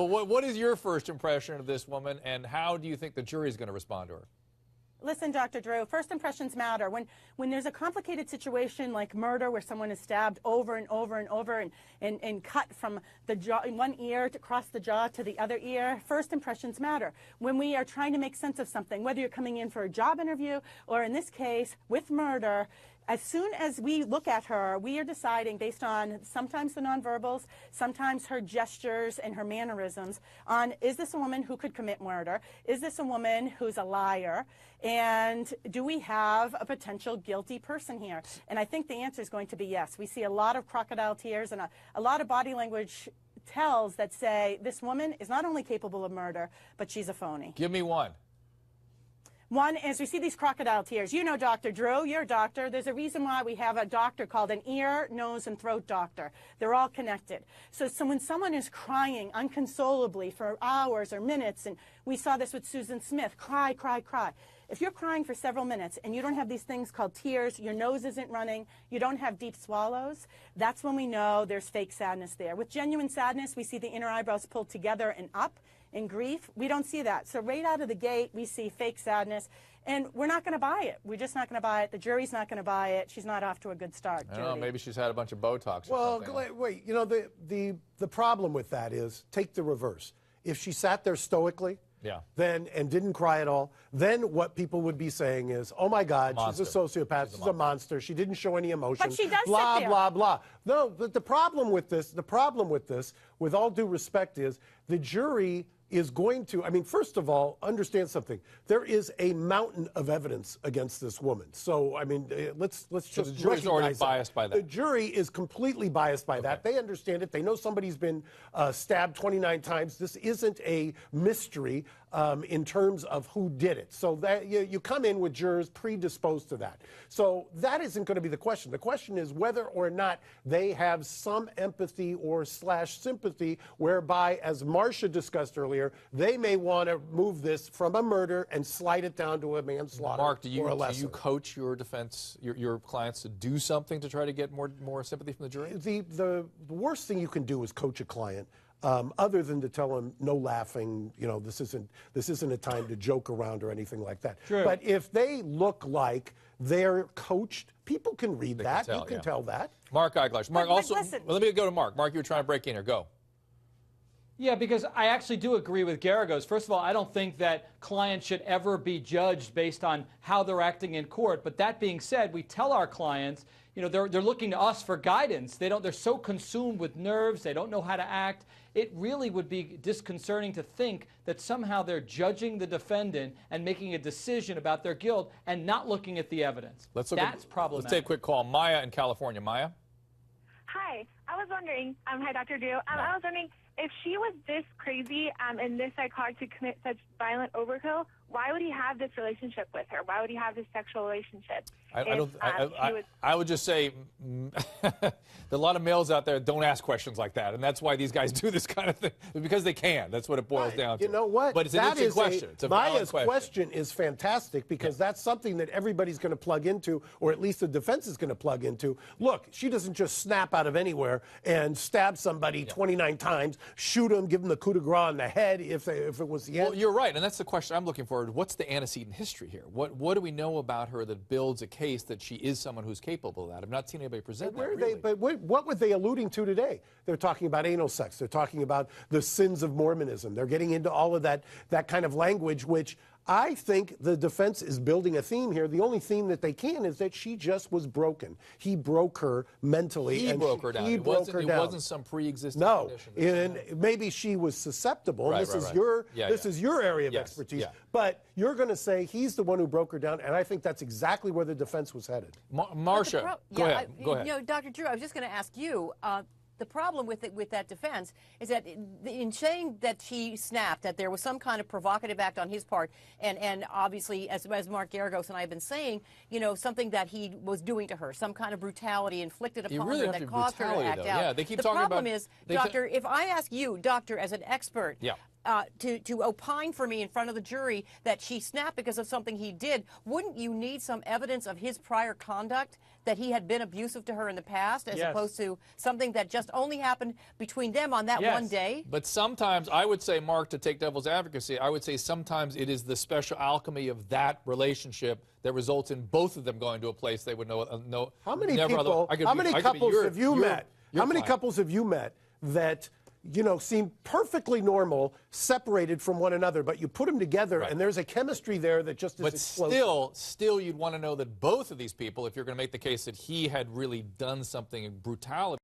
Well, what is your first impression of this woman, and how do you think the jury is going to respond to her? Listen, Dr. Drew, first impressions matter. When there's a complicated situation like murder where someone is stabbed over and over and over and cut from the jaw, one ear to across the jaw to the other ear, first impressions matter. When we are trying to make sense of something, whether you're coming in for a job interview or in this case with murder, as soon as we look at her, we are deciding based on sometimes the nonverbals, sometimes her gestures and her mannerisms on, is this a woman who could commit murder? Is this a woman who's a liar? And do we have a potential guilty person here? And I think the answer is going to be yes. We see a lot of crocodile tears and a lot of body language tells that say this woman is not only capable of murder, but she's a phony. Give me one. One is we see these crocodile tears. You know, Dr. Drew, you're a doctor. There's a reason why we have a doctor called an ear, nose, and throat doctor. They're all connected. So when someone is crying unconsolably for hours or minutes, and we saw this with Susan Smith, cry, cry, cry. If you're crying for several minutes and you don't have these things called tears, your nose isn't running, you don't have deep swallows, that's when we know there's fake sadness there. With genuine sadness, we see the inner eyebrows pulled together and up. In grief, we don't see that. So right out of the gate, we see fake sadness, and we're not going to buy it. We're just not going to buy it. The jury's not going to buy it. She's not off to a good start. I don't know, maybe she's had a bunch of Botox or well, something. wait, you know, the problem with that is, take the reverse. If she sat there stoically, then and didn't cry at all, then what people would be saying is, oh my God, she's a sociopath, she's a monster, she didn't show any emotion, but she does blah, sit there. blah, blah. No, but the problem with this, with all due respect, is the jury is going to, I mean, first of all, understand something. There is a mountain of evidence against this woman. So, I mean, let's just the jury's already biased by that. The jury is completely biased by that. They understand it. They know somebody's been stabbed 29 times. This isn't a mystery in terms of who did it. So that you come in with jurors predisposed to that. So that isn't going to be the question. The question is whether or not they have some empathy or sympathy, whereby, as Marcia discussed earlier, they may want to move this from a murder and slide it down to a manslaughter. Mark, do you coach your defense, your clients to do something to try to get more sympathy from the jury? The worst thing you can do is coach a client. Other than to tell them no laughing, you know, this isn't a time to joke around or anything like that. True. But if they look like they're coached, people can read that. You can tell that. Mark Eiglash. Mark, also, listen. let me go to Mark. Mark, you were trying to break in here. Go. Yeah, because I actually do agree with Garagos. First of all, I don't think that clients should ever be judged based on how they're acting in court. But that being said, we tell our clients, you know, they're looking to us for guidance. They're so consumed with nerves, they don't know how to act. It really would be disconcerting to think that somehow they're judging the defendant and making a decision about their guilt and not looking at the evidence. That's problematic. Let's take a quick call. Maya in California. Maya? Hi. I was wondering, hi, Dr. Drew. I was wondering, if she was this crazy and this psychotic to commit such violent overkill, why would he have this relationship with her? Why would he have this sexual relationship? I would just say there are a lot of males out there that don't ask questions like that, and that's why these guys do this kind of thing, because they can. That's what it boils down to. You know what? But it's an interesting question. It's a valid Maya's question is fantastic, because that's something that everybody's going to plug into, or at least the defense is going to plug into. Look, she doesn't just snap out of anywhere and stab somebody 29 times, shoot him, give him the coup de grace on the head if it was the end. Well, you're right, and that's the question I'm looking for. What's the antecedent history here? What do we know about her that builds a case that she is someone who's capable of that? I've not seen anybody present that, really. But what were they alluding to today? They're talking about anal sex. They're talking about the sins of Mormonism. They're getting into all of that kind of language, which I think the defense is building a theme here. The only theme that they can is that she just was broken. He broke her mentally. He broke her down. It wasn't some pre-existing condition. And maybe she was susceptible. This is your area of expertise. But you're going to say he's the one who broke her down, and I think that's exactly where the defense was headed. Marcia, go ahead. Go ahead. You know, Dr. Drew, I was just going to ask you. The problem with that defense is that in saying that she snapped, that there was some kind of provocative act on his part, and obviously, as Mark Garagos and I have been saying, you know, something that he was doing to her, some kind of brutality inflicted upon her that caused her to act out. Yeah, they keep the talking problem about, is, Doctor, if I ask you, Doctor, as an expert, to opine for me in front of the jury that she snapped because of something he did, wouldn't you need some evidence of his prior conduct, that he had been abusive to her in the past, as opposed to something that just only happened between them on that one day? But sometimes, I would say, Mark, to take devil's advocacy, I would say sometimes it is the special alchemy of that relationship that results in both of them going to a place they would know. How many people? How many couples have you met? How many couples have you met that, you know, seem perfectly normal, separated from one another, but you put them together and there's a chemistry there that just is explosive. But still, you'd want to know that both of these people, if you're going to make the case that he had really done something brutality.